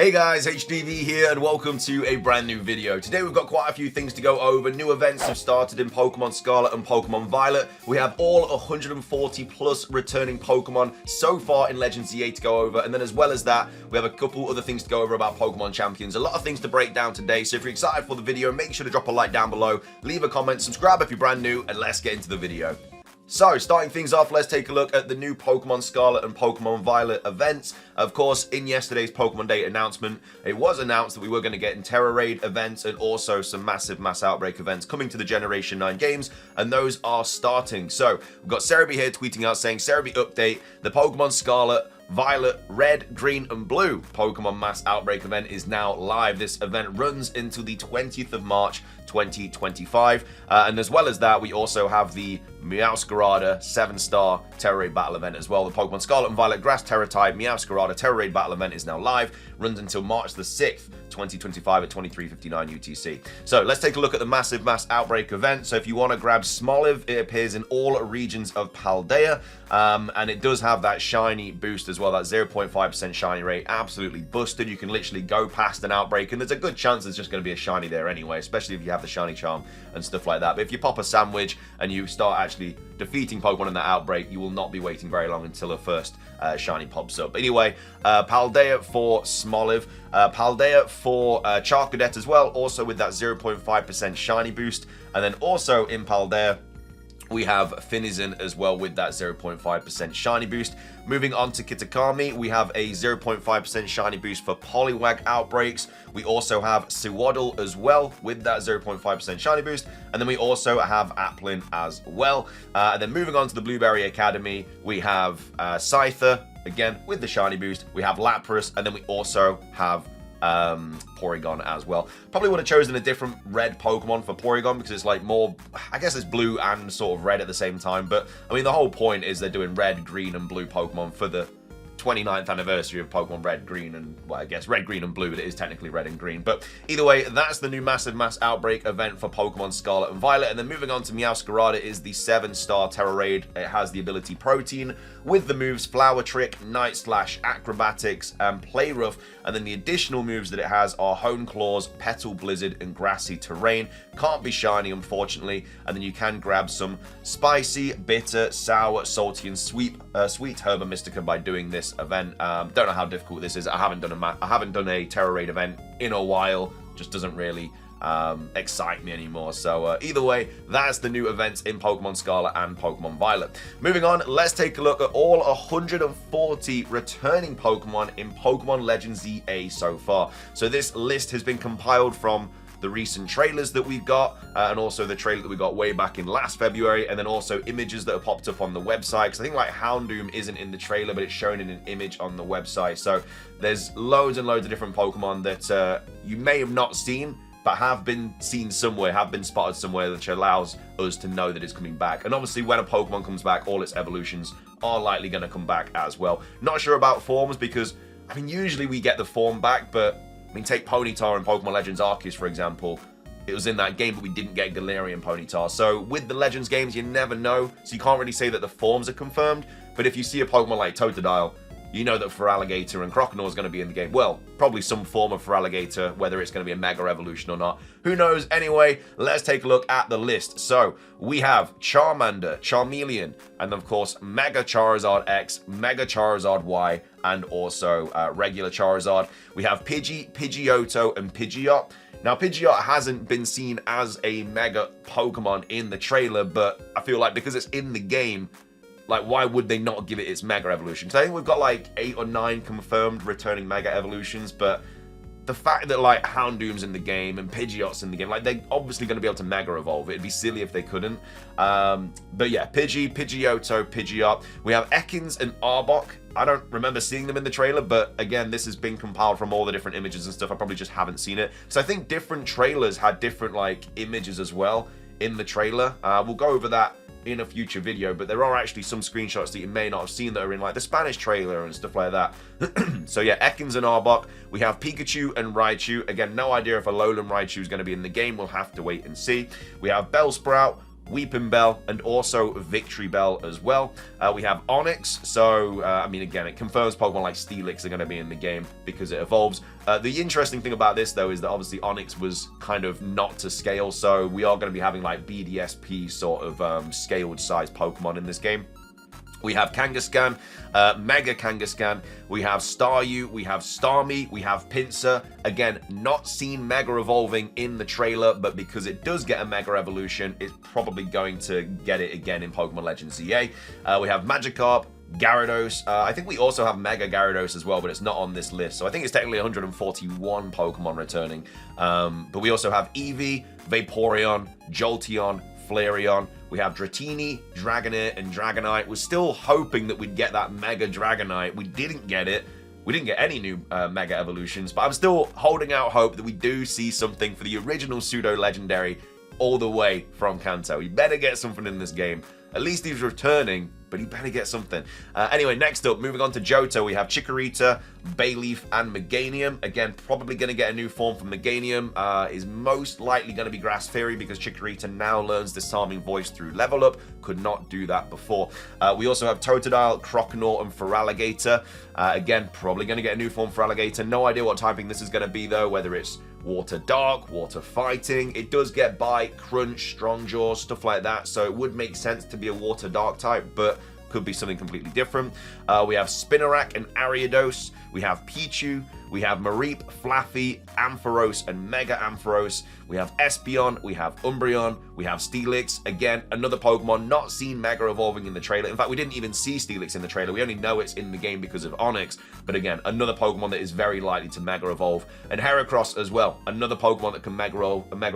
Hey guys, HDvee here and welcome to a brand new video. Today we've got quite a few things to go over. New events have started in Pokemon Scarlet and Pokemon Violet. We have all 140 plus returning Pokemon so far in Legends EA to go over, and then as well as that, we have a couple other things to go over about Pokemon Champions. A lot of things to break down today, so if you're excited for the video, make sure to drop a like down below, leave a comment, subscribe if you're brand new, and let's get into the video. So, starting things off, let's take a look at the new Pokemon Scarlet and Pokemon Violet events. Of course, in yesterday's Pokemon Day announcement, it was announced that we were going to get Terra Raid events and also some massive Mass Outbreak events coming to the Generation 9 games, and those are starting. So, we've got HDvee here tweeting out saying, HDvee update, the Pokemon Scarlet, Violet, Red, Green, and Blue Pokemon Mass Outbreak event is now live. This event runs until the 20th of March 2025, and as well as that, we also have the Meowscarada 7-star Terra Raid Battle event as well. The Pokemon Scarlet and Violet Grass Terra type Meowscarada Terra Raid Battle event is now live, runs until March the 6th, 2025 at 23:59 UTC. So let's take a look at the massive Mass Outbreak event. So if you want to grab Smoliv, it appears in all regions of Paldea, and it does have that shiny boost as well, that 0.5% shiny rate, absolutely busted. You can literally go past an Outbreak, and there's a good chance there's just going to be a shiny there anyway, especially if you have the shiny charm and stuff like that. But if you pop a sandwich and you start actually defeating Pokemon in that Outbreak, you will not be waiting very long until a first shiny pops up. But anyway, Paldea for Smoliv, Paldea for Charcadet as well, also with that 0.5% shiny boost, and then also in Paldea we have Finizen as well with that 0.5% shiny boost. Moving on to Kitakami, we have a 0.5% shiny boost for Poliwag Outbreaks. We also have Sewaddle as well with that 0.5% shiny boost. And then we also have Applin as well. And then moving on to the Blueberry Academy, we have Scyther, again with the shiny boost. We have Lapras, and then we also have Porygon as well. Probably would have chosen a different red Pokemon for Porygon because it's like more, I guess it's blue and sort of red at the same time. But I mean, the whole point is they're doing red, green, and blue Pokemon for the 29th anniversary of Pokemon Red, Green, and, well, I guess Red, Green, and Blue, but it is technically Red and Green. But either way, that's the new massive Mass Outbreak event for Pokemon Scarlet and Violet. And then moving on to Meowscarada is the 7-star Terra Raid. It has the ability Protein with the moves Flower Trick, Night Slash, Acrobatics, and Play Rough. And then the additional moves that it has are Hone Claws, Petal Blizzard, and Grassy Terrain. Can't be shiny, unfortunately. And then you can grab some spicy, bitter, sour, salty, and sweet Herba Mystica by doing this event. Don't know how difficult this is. I haven't done a Terra Raid event in a while. Just doesn't really excite me anymore. So either way, that's the new events in Pokemon Scarlet and Pokemon Violet. Moving on, let's take a look at all 140 returning Pokemon in Pokemon Legends EA so far. So this list has been compiled from the recent trailers that we've got, and also the trailer that we got way back in last February, and then also images that have popped up on the website, because I think like Houndoom isn't in the trailer, but it's shown in an image on the website. So there's loads and loads of different Pokemon that you may have not seen, but have been seen somewhere, have been spotted somewhere, which allows us to know that it's coming back. And obviously when a Pokemon comes back, all its evolutions are likely going to come back as well. Not sure about forms, because I mean usually we get the form back, but I mean, take Ponyta in Pokemon Legends Arceus, for example. It was in that game, but we didn't get Galarian Ponyta. So with the Legends games, you never know. So you can't really say that the forms are confirmed. But if you see a Pokemon like Totodile, you know that Feraligatr and Croconaw is going to be in the game. Well, probably some form of Feraligatr, whether it's going to be a Mega Evolution or not. Who knows? Anyway, let's take a look at the list. So we have Charmander, Charmeleon, and of course Mega Charizard X, Mega Charizard Y, and also regular Charizard. We have Pidgey, Pidgeotto, and Pidgeot. Now, Pidgeot hasn't been seen as a Mega Pokemon in the trailer, but I feel like because it's in the game, like, why would they not give it its Mega Evolution? So I think we've got like 8 or 9 confirmed returning Mega Evolutions, but the fact that like Houndoom's in the game and Pidgeot's in the game, like they're obviously going to be able to Mega Evolve. It'd be silly if they couldn't. But yeah, Pidgey, Pidgeotto, Pidgeot. We have Ekans and Arbok. I don't remember seeing them in the trailer, but again, this has been compiled from all the different images and stuff. I probably just haven't seen it. So I think different trailers had different like images as well in the trailer. We'll go over that in a future video, but there are actually some screenshots that you may not have seen that are in like the Spanish trailer and stuff like that. So yeah, Ekans and Arbok. We have Pikachu and Raichu. Again, no idea if a Alolan Raichu is going to be in the game. We'll have to wait and see. We have Bellsprout, Weeping Bell, and also Victory Bell as well. We have Onyx, so, I mean, again, it confirms Pokemon like Steelix are going to be in the game because it evolves. The interesting thing about this, though, is that obviously Onyx was kind of not to scale, so we are going to be having like BDSP sort of scaled size Pokemon in this game. We have Kangaskhan, Mega Kangaskhan, we have Staryu, we have Starmie, we have Pinsir. Again, not seen Mega evolving in the trailer, but because it does get a Mega evolution, it's probably going to get it again in Pokemon Legends ZA. We have Magikarp, Gyarados. I think we also have Mega Gyarados as well, but it's not on this list. So I think it's technically 141 Pokemon returning. But we also have Eevee, Vaporeon, Jolteon, Flareon. We have Dratini, Dragonair, and Dragonite. We're still hoping that we'd get that Mega Dragonite. We didn't get it. We didn't get any new Mega Evolutions, but I'm still holding out hope that we do see something for the original Pseudo-Legendary all the way from Kanto. You better get something in this game. At least he's returning, but he better get something. Anyway, next up, moving on to Johto, we have Chikorita, Bayleaf, and Meganium. Again, probably going to get a new form from Meganium. Is most likely going to be Grass Fury because Chikorita now learns Disarming Voice through Level Up. Could not do that before. We also have Totodile, Croconaw, and Feraligatr. Again, probably going to get a new form for Alligator. No idea what typing this is going to be, though, whether it's Water Dark, Water Fighting. It does get Bite, Crunch, Strong Jaws, stuff like that, so it would make sense to be a Water Dark type, but could be something completely different. We have Spinarak and Ariados. We have Pichu. We have Mareep, Flaffy, Ampharos, and Mega Ampharos. We have Espeon. We have Umbreon. We have Steelix. Again, another Pokemon not seen Mega evolving in the trailer. In fact, we didn't even see Steelix in the trailer. We only know it's in the game because of Onyx. But again, another Pokemon that is very likely to Mega evolve. And Heracross as well. Another Pokemon that can Mega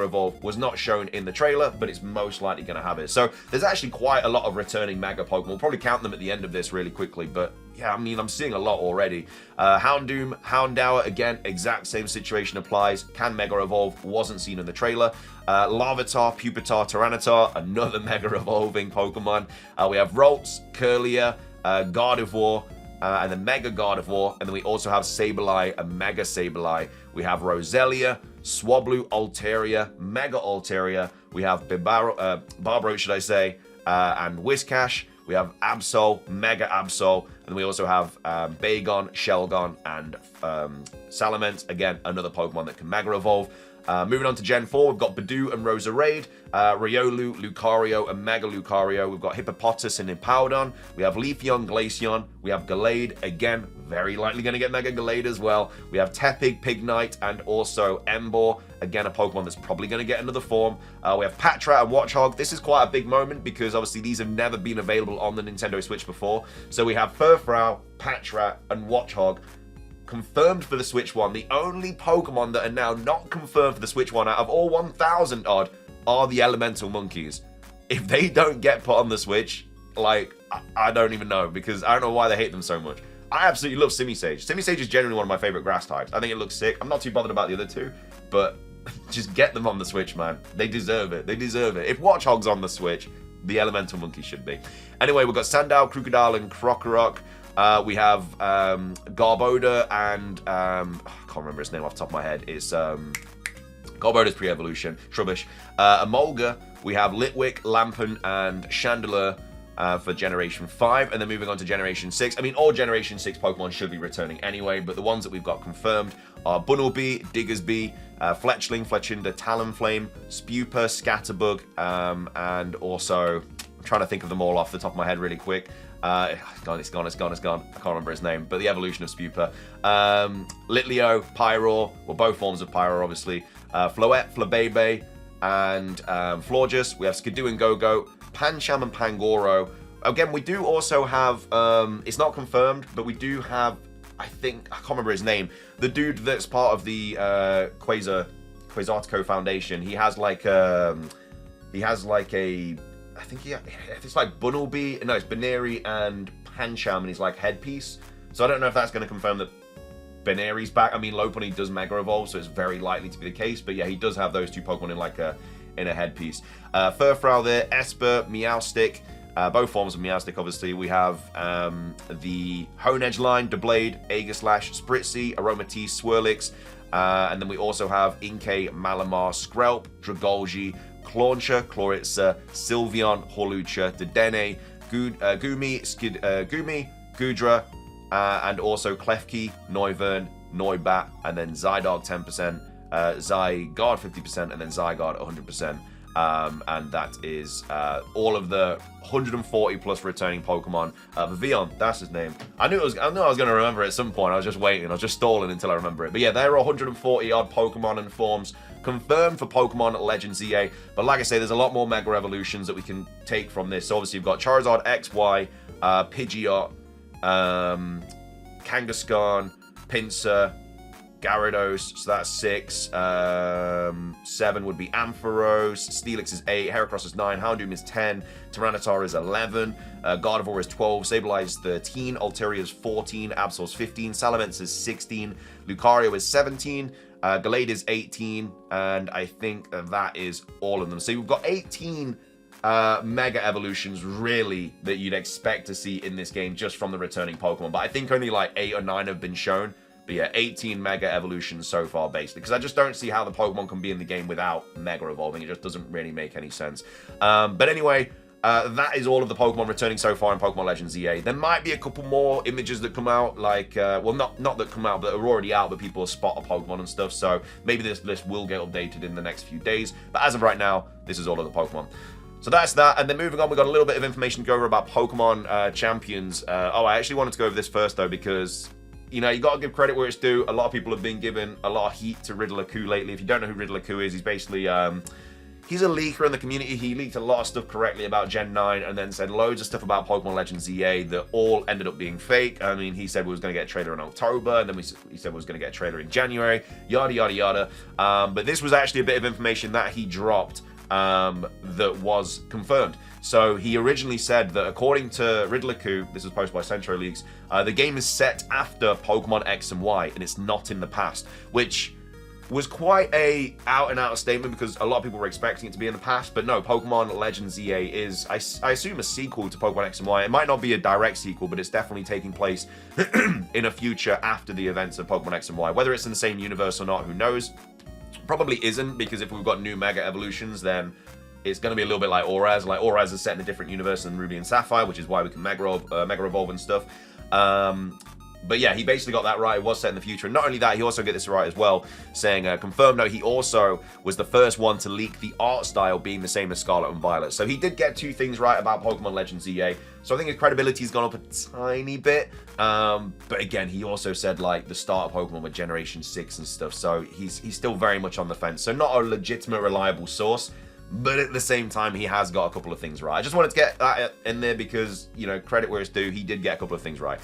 evolve. Was not shown in the trailer, but it's most likely going to have it. So there's actually quite a lot of returning Mega Pokemon. We'll probably count them at the end of this really quickly, but yeah, I mean, I'm seeing a lot already. Houndoom, Houndour, again, exact same situation applies. Can Mega Evolve, wasn't seen in the trailer. Larvitar, Pupitar, Tyranitar, another Mega Evolving Pokemon. We have Ralts, Curlier, Gardevoir, and the Mega Gardevoir. And then we also have Sableye, a Mega Sableye. We have Roselia, Swablu, Altaria, Mega Altaria. We have Barbaro, should I say, and Whiscash. We have Absol, Mega Absol, and we also have Bagon, Shelgon, and Salamence. Again, another Pokemon that can Mega Evolve. Moving on to Gen 4, we've got Badoo and Roserade, Riolu, Lucario, and Mega Lucario. We've got Hippopotas and Hippowdon. We have Leafeon, Glaceon. We have Gallade, again, very likely going to get Mega Gallade as well. We have Tepig, Pignite, and also Emboar. Again, a Pokemon that's probably going to get another form. We have Patra and Watchog. This is quite a big moment because obviously these have never been available on the Nintendo Switch before. So we have Furfrou, Patra, and Watchog confirmed for the Switch One. The only Pokemon that are now not confirmed for the Switch One out of all 1,000 odd are the Elemental Monkeys. If they don't get put on the Switch, like, I don't even know, because I don't know why they hate them so much. I absolutely love Simisage. Simisage is generally one of my favorite grass types. I think it looks sick. I'm not too bothered about the other two, but just get them on the Switch, man. They deserve it. They deserve it. If Watchog's on the Switch, the Elemental Monkey should be. Anyway, we've got Sandile, Crocodile, and Krokorok. We have Garbodor and I can't remember his name off the top of my head. It's Garbodor's pre-evolution, Trubbish. Emolga, we have Litwick, Lampent, and Chandelure for Generation 5, and then moving on to Generation 6. I mean, all Generation 6 Pokemon should be returning anyway, but the ones that we've got confirmed are Bunnelby, Diggersby, Fletchling, Fletchinder, Talonflame, Spuper, Scatterbug, and also, I'm trying to think of them all off the top of my head really quick. It's gone. I can't remember his name, but the evolution of Spuper. Litleo, Pyroar, well, both forms of Pyroar, obviously. Floette, Flabebe, and Florges. We have Skidoo and Go-Go, Pancham and Pangoro. Again, we do also have, it's not confirmed, but we do have, I think, I can't remember his name, the dude that's part of the Quasartico Foundation. He has like a, I think it's like Bunnelby, no, it's Baneri and Pancham, and he's like headpiece. So I don't know if that's going to confirm that Baneri's back. I mean, Lopunny does Mega Evolve, so it's very likely to be the case. But yeah, he does have those two Pokemon in like a headpiece. Furfrou there, Esper, Meowstic, both forms of Meowstic, obviously. We have the Honedge line, Doublade, Aegislash, Spritzy, Aromatisse, Swirlix, and then we also have Inkay, Malamar, Skrelp, Dragolgi, Clauncher, Chloritza, Sylveon, Hawlucha, Dedenne, Gumi, Gudra, and also Klefki, Noivern, Noibat, and then Zydog 10%, Zygarde 50%, and then Zygarde 100%. And that is all of the 140 plus returning Pokemon. Vivian, that's his name. I knew I was going to remember it at some point. I was just waiting. I was just stalling until I remember it. But yeah, there are 140 odd Pokemon and forms confirmed for Pokemon Legends EA. But like I say, there's a lot more Mega Evolutions that we can take from this. So obviously, you've got Charizard XY, Pidgeot, Kangaskhan, Pinsir, Gyarados, so that's 6. 7 would be Ampharos. Steelix is 8. Heracross is 9. Houndoom is 10. Tyranitar is 11. Gardevoir is 12. Sableye is 13. Altaria is 14. Absol is 15. Salamence is 16. Lucario is 17. Gallade is 18. And I think that is all of them. So we've got 18 Mega Evolutions, really, that you'd expect to see in this game just from the returning Pokemon. But I think only like 8 or 9 have been shown. But yeah, 18 Mega Evolutions so far, basically. Because I just don't see how the Pokemon can be in the game without Mega Evolving. It just doesn't really make any sense. But anyway, that is all of the Pokemon returning so far in Pokemon Legends EA. There might be a couple more images that come out, like, well, not that come out, but are already out, but people spot a Pokemon and stuff. So maybe this list will get updated in the next few days. But as of right now, this is all of the Pokemon. So that's that, and then moving on, we've got a little bit of information to go over about Pokemon Champions. I actually wanted to go over this first, though, because, you know, you got to give credit where it's due. A lot of people have been giving a lot of heat to Riddler-Coup lately. If you don't know who Riddler-Coup is, he's basically, he's a leaker in the community. He leaked a lot of stuff correctly about Gen 9 and then said loads of stuff about Pokemon Legends EA that all ended up being fake. I mean, he said we was going to get a trailer in October, and then he said we was going to get a trailer in January, yada, yada, yada. But this was actually a bit of information that he dropped that was confirmed. So he originally said that according to Riddler-Coup, this was posted by Centro Leaks, the game is set after Pokemon X and Y, and it's not in the past, which was quite a out-and-out statement because a lot of people were expecting it to be in the past. But no, Pokemon Legends EA is, I assume, a sequel to Pokemon X and Y. It might not be a direct sequel, but it's definitely taking place in a future after the events of Pokemon X and Y. Whether it's in the same universe or not, who knows? Probably isn't, because if we've got new Mega Evolutions, then it's going to be a little bit like Auraz. Like, Auraz is set in a different universe than Ruby and Sapphire, which is why we can Mega Evolve and stuff. But yeah, he basically got that right. It was set in the future. And not only that, he also got this right as well, saying, confirmed, no, he also was the first one to leak the art style being the same as Scarlet and Violet. So he did get 2 things right about Pokemon Legends EA. So I think his credibility's gone up a tiny bit. But again, he also said, like, the start of Pokemon with Generation 6 and stuff. So he's still very much on the fence. So not a legitimate, reliable source. But at the same time, he has got a couple of things right. I just wanted to get that in there because, you know, credit where it's due. He did get a couple of things right.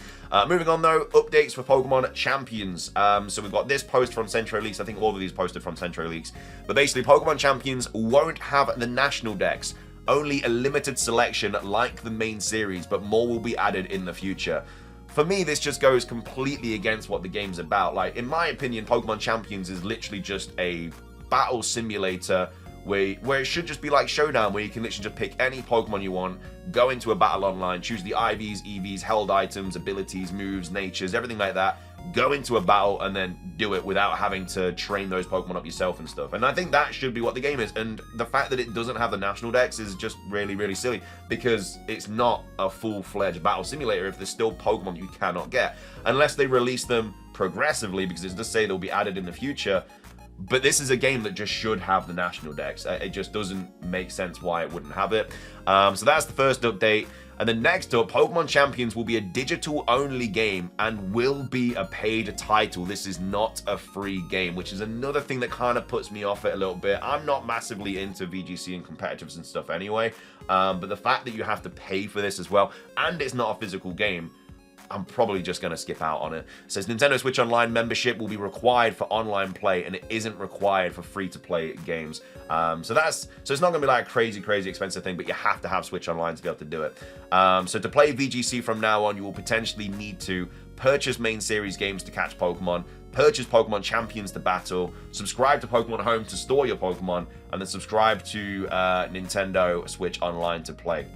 Moving on, though, updates for Pokemon Champions. So we've got this post from Centro Leaks. I think all of these posted from Centro Leaks. But basically, Pokemon Champions won't have the national decks. Only a limited selection like the main series, but more will be added in the future. For me, this just goes completely against what the game's about. Like, in my opinion, Pokemon Champions is literally just a battle simulator where it should just be like Showdown, where you can literally just pick any Pokemon you want, go into a battle online, choose the IVs, EVs, held items, abilities, moves, natures, everything like that, go into a battle and then do it without having to train those Pokemon up yourself and stuff. And I think that should be what the game is. And the fact that it doesn't have the national decks is just really, really silly, because it's not a full-fledged battle simulator if there's still Pokemon you cannot get. Unless they release them progressively, because it does say they'll be added in the future. But this is a game that just should have the national decks. It just doesn't make sense why it wouldn't have it. So that's the first update. And then next up, Pokemon Champions will be a digital-only game and will be a paid title. This is not a free game, which is another thing that kind of puts me off it a little bit. I'm not massively into VGC and competitives and stuff anyway. But the fact that you have to pay for this as well, and it's not a physical game, I'm probably just going to skip out on it. It says Nintendo Switch Online membership will be required for online play, and it isn't required for free-to-play games. So it's not going to be like a crazy expensive thing, but you have to have Switch Online to be able to do it. So to play VGC from now on, you will potentially need to purchase main series games to catch Pokemon, purchase Pokemon Champions to battle, subscribe to Pokemon Home to store your Pokemon, and then subscribe to Nintendo Switch Online to play.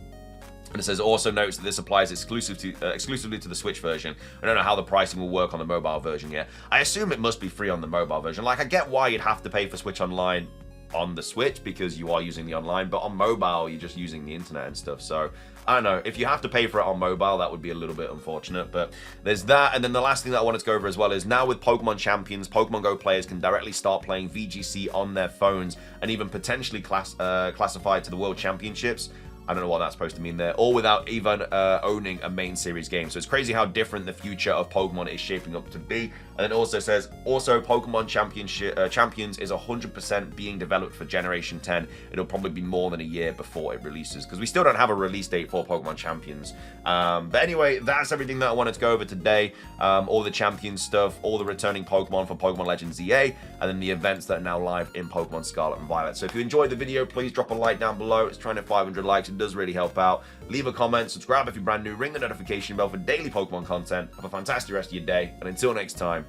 And it says, also notes that this applies exclusively to the Switch version. I don't know how the pricing will work on the mobile version yet. I assume it must be free on the mobile version. Like, I get why you'd have to pay for Switch Online on the Switch because you are using the online, but on mobile, you're just using the internet and stuff. So, I don't know. If you have to pay for it on mobile, that would be a little bit unfortunate, but there's that. And then the last thing that I wanted to go over as well is now with Pokemon Champions, Pokemon Go players can directly start playing VGC on their phones and even potentially classify to the World Championships. I don't know what that's supposed to mean there, all without even owning a main series game. So it's crazy how different the future of Pokemon is shaping up to be. And then it also says, also Pokemon Champions is 100% being developed for Generation 10. It'll probably be more than a year before it releases, because we still don't have a release date for Pokemon Champions. But anyway, that's everything that I wanted to go over today. All the Champions stuff, all the returning Pokemon for Pokemon Legends EA, and then the events that are now live in Pokemon Scarlet and Violet. So if you enjoyed the video, please drop a like down below. It's trying to 500 likes. It does really help out. Leave a comment, subscribe if you're brand new, ring the notification bell for daily Pokemon content. Have a fantastic rest of your day, and until next time,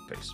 peace.